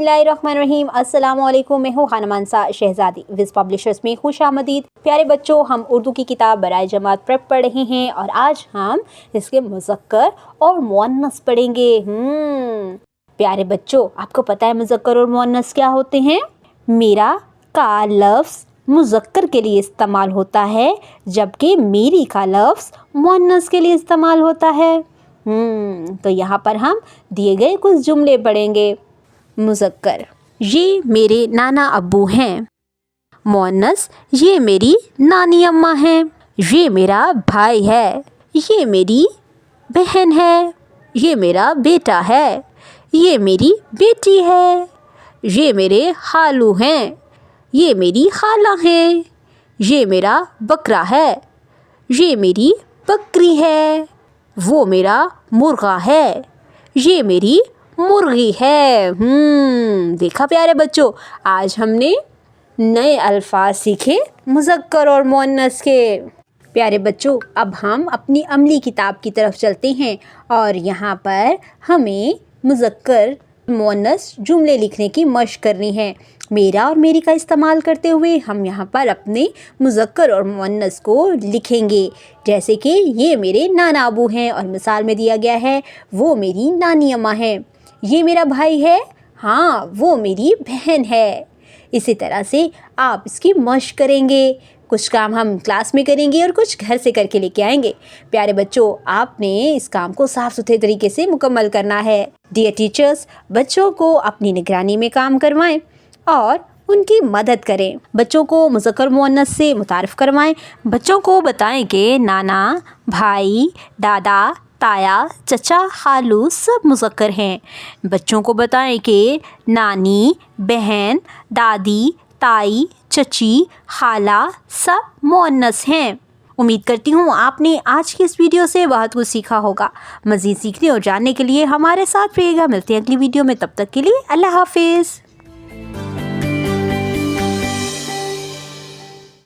बिस्मिल्लाहिर्रहमानिर्रहीम। अस्सलाम वालेकुम। मैं हूँ खानम मंसा शहज़ादी। विज़ पब्लिशर्स में खुश आमदीद। प्यारे बच्चों, हम उर्दू की किताब बराए जमात प्रेप पढ़ रहे हैं और आज हम इसके मुज़क्कर और मुअन्नस पढ़ेंगे। प्यारे बच्चों, आपको पता है मुज़क्कर और मुअन्नस क्या होते हैं? मेरा का लफ्ज़ मुज़क्कर के लिए इस्तेमाल होता है जबकि मेरी का लफ्ज़ मुअन्नस के लिए इस्तेमाल होता है। तो यहाँ पर हम दिए गए कुछ जुमले पढ़ेंगे। मुज़क्कर, ये मेरे नाना अब्बू हैं। मुअन्नस, ये मेरी नानी अम्मा हैं। ये मेरा भाई है। ये मेरी बहन है। ये मेरा बेटा है। ये मेरी बेटी है। ये मेरे खालू हैं। ये मेरी खाला हैं। ये मेरा बकरा है। ये मेरी बकरी है। वो मेरा मुर्गा है। ये मेरी मुर्गी है। देखा प्यारे बच्चों, आज हमने नए अल्फाज सीखे मुज़क्कर और मुअन्नस के। प्यारे बच्चों, अब हम अपनी अमली किताब की तरफ चलते हैं और यहाँ पर हमें मुज़क्कर मुअन्नस जुमले लिखने की मशक करनी है। मेरा और मेरी का इस्तेमाल करते हुए हम यहाँ पर अपने मुज़क्कर और मुअन्नस को लिखेंगे। जैसे कि ये मेरे नाना अबू हैं और मिसाल में दिया गया है वो मेरी नानी अम्मा है। ये मेरा भाई है, हाँ वो मेरी बहन है। इसी तरह से आप इसकी मशक करेंगे। कुछ काम हम क्लास में करेंगे और कुछ घर से करके लेके आएंगे। प्यारे बच्चों, आपने इस काम को साफ़ सुथरे तरीके से मुकम्मल करना है। डियर टीचर्स, बच्चों को अपनी निगरानी में काम करवाएं और उनकी मदद करें। बच्चों को मुज़क्कर मुअन्नस से मुतारिफ़ करवाएं। बच्चों को बताएं कि नाना, भाई, दादा, ताया, चचा, खालू सब मुज़क्कर हैं। बच्चों को बताएं कि नानी, बहन, दादी, ताई, चची, खाला सब मुअन्नस हैं। उम्मीद करती हूँ आपने आज की इस वीडियो से बहुत कुछ सीखा होगा। मज़ीद सीखने और जानने के लिए हमारे साथ रहिएगा। मिलते हैं अगली वीडियो में, तब तक के लिए अल्लाह हाफिज़।